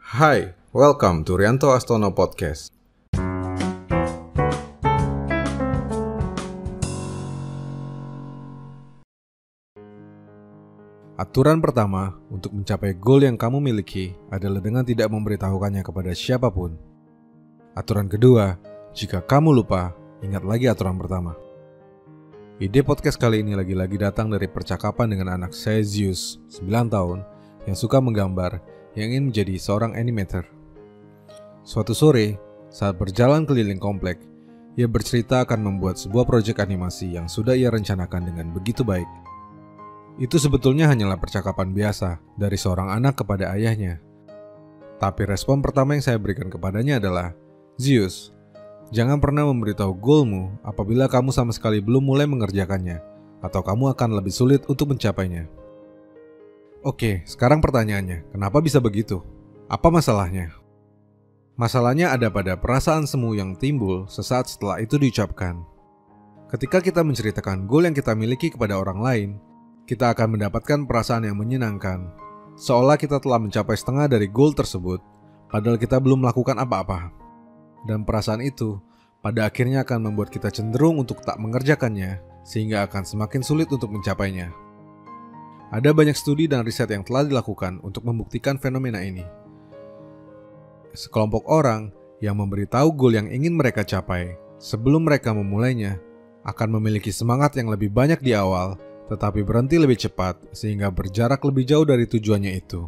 Hai, welcome to Rianto Astono Podcast. Aturan pertama untuk mencapai goal yang kamu miliki adalah dengan tidak memberitahukannya kepada siapapun. Aturan kedua, jika kamu lupa, ingat lagi aturan pertama. Ide podcast kali ini lagi-lagi datang dari percakapan dengan anak saya Zeus, 9 tahun, yang suka menggambar, yang ingin menjadi seorang animator. Suatu sore, saat berjalan keliling komplek, ia bercerita akan membuat sebuah proyek animasi yang sudah ia rencanakan dengan begitu baik. Itu sebetulnya hanyalah percakapan biasa dari seorang anak kepada ayahnya. Tapi respon pertama yang saya berikan kepadanya adalah, Zeus, jangan pernah memberitahu goalmu apabila kamu sama sekali belum mulai mengerjakannya, atau kamu akan lebih sulit untuk mencapainya. Oke, sekarang pertanyaannya, kenapa bisa begitu? Apa masalahnya? Masalahnya ada pada perasaan semu yang timbul sesaat setelah itu diucapkan. Ketika kita menceritakan goal yang kita miliki kepada orang lain, kita akan mendapatkan perasaan yang menyenangkan, seolah kita telah mencapai setengah dari goal tersebut, padahal kita belum melakukan apa-apa. Dan perasaan itu, pada akhirnya akan membuat kita cenderung untuk tak mengerjakannya, sehingga akan semakin sulit untuk mencapainya. Ada banyak studi dan riset yang telah dilakukan untuk membuktikan fenomena ini. Sekelompok orang yang memberitahu goal yang ingin mereka capai sebelum mereka memulainya akan memiliki semangat yang lebih banyak di awal, tetapi berhenti lebih cepat sehingga berjarak lebih jauh dari tujuannya itu.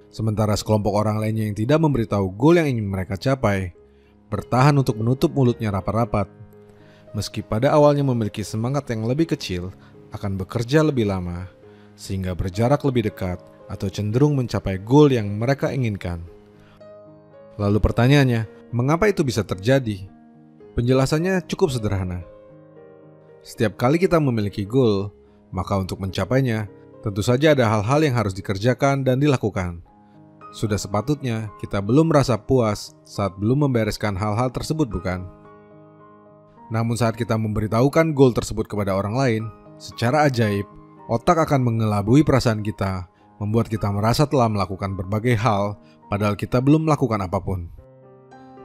Sementara sekelompok orang lainnya yang tidak memberitahu goal yang ingin mereka capai bertahan untuk menutup mulutnya rapat-rapat, meski pada awalnya memiliki semangat yang lebih kecil, akan bekerja lebih lama sehingga berjarak lebih dekat atau cenderung mencapai goal yang mereka inginkan. Lalu pertanyaannya, mengapa itu bisa terjadi? Penjelasannya cukup sederhana. Setiap kali kita memiliki goal, maka untuk mencapainya, tentu saja ada hal-hal yang harus dikerjakan dan dilakukan. Sudah sepatutnya kita belum merasa puas saat belum membereskan hal-hal tersebut, bukan? Namun saat kita memberitahukan goal tersebut kepada orang lain, secara ajaib, otak akan mengelabui perasaan kita, membuat kita merasa telah melakukan berbagai hal, padahal kita belum melakukan apapun.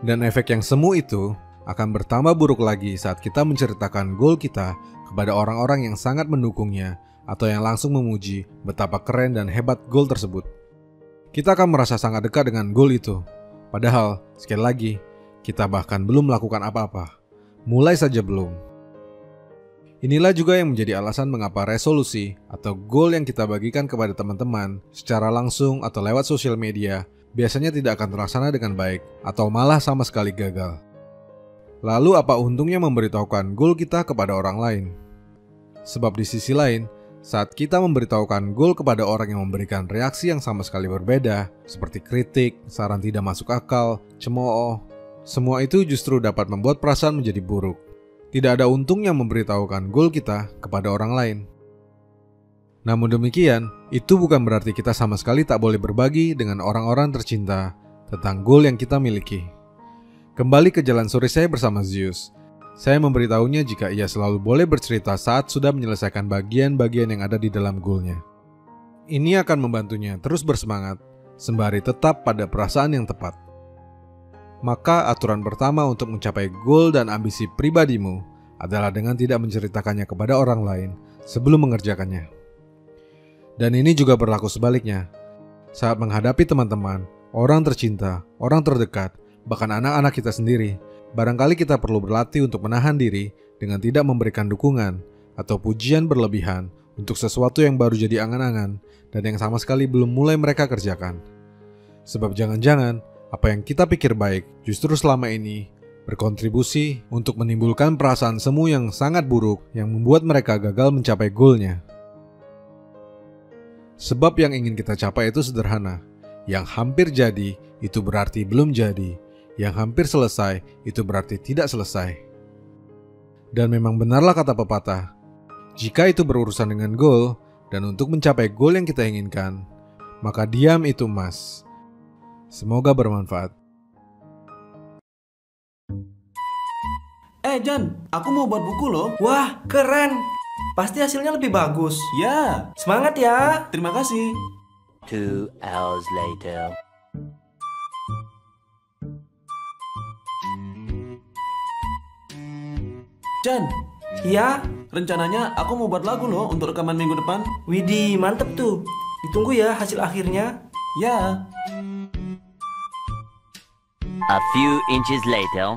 Dan efek yang semu itu akan bertambah buruk lagi saat kita menceritakan goal kita kepada orang-orang yang sangat mendukungnya atau yang langsung memuji betapa keren dan hebat goal tersebut. Kita akan merasa sangat dekat dengan goal itu, padahal sekali lagi kita bahkan belum melakukan apa-apa. Mulai saja belum. Inilah juga yang menjadi alasan mengapa resolusi atau goal yang kita bagikan kepada teman-teman secara langsung atau lewat sosial media biasanya tidak akan terlaksana dengan baik atau malah sama sekali gagal. Lalu apa untungnya memberitahukan goal kita kepada orang lain? Sebab di sisi lain, saat kita memberitahukan goal kepada orang yang memberikan reaksi yang sama sekali berbeda, seperti kritik, saran tidak masuk akal, cemooh, semua itu justru dapat membuat perasaan menjadi buruk. Tidak ada untungnya memberitahukan goal kita kepada orang lain. Namun demikian, itu bukan berarti kita sama sekali tak boleh berbagi dengan orang-orang tercinta tentang goal yang kita miliki. Kembali ke jalan sore saya bersama Zeus. Saya memberitahunya jika ia selalu boleh bercerita saat sudah menyelesaikan bagian-bagian yang ada di dalam goalnya. Ini akan membantunya terus bersemangat, sembari tetap pada perasaan yang tepat. Maka aturan pertama untuk mencapai goal dan ambisi pribadimu adalah dengan tidak menceritakannya kepada orang lain sebelum mengerjakannya. Dan ini juga berlaku sebaliknya. Saat menghadapi teman-teman, orang tercinta, orang terdekat, bahkan anak-anak kita sendiri, barangkali kita perlu berlatih untuk menahan diri dengan tidak memberikan dukungan atau pujian berlebihan untuk sesuatu yang baru jadi angan-angan dan yang sama sekali belum mulai mereka kerjakan. Sebab jangan-jangan apa yang kita pikir baik justru selama ini berkontribusi untuk menimbulkan perasaan semu yang sangat buruk yang membuat mereka gagal mencapai goalnya. Sebab yang ingin kita capai itu sederhana. Yang hampir jadi itu berarti belum jadi. Yang hampir selesai itu berarti tidak selesai. Dan memang benarlah kata pepatah, jika itu berurusan dengan goal dan untuk mencapai goal yang kita inginkan, maka diam itu emas. Semoga bermanfaat. John, aku mau buat buku loh. Wah, keren. Pasti hasilnya lebih bagus. Ya, Semangat ya. terima kasih. 2 hours later. Chan, Iya, rencananya aku mau buat lagu loh untuk rekaman minggu depan. widih, mantep tuh. Ditunggu ya hasil akhirnya. Ya. A few inches later.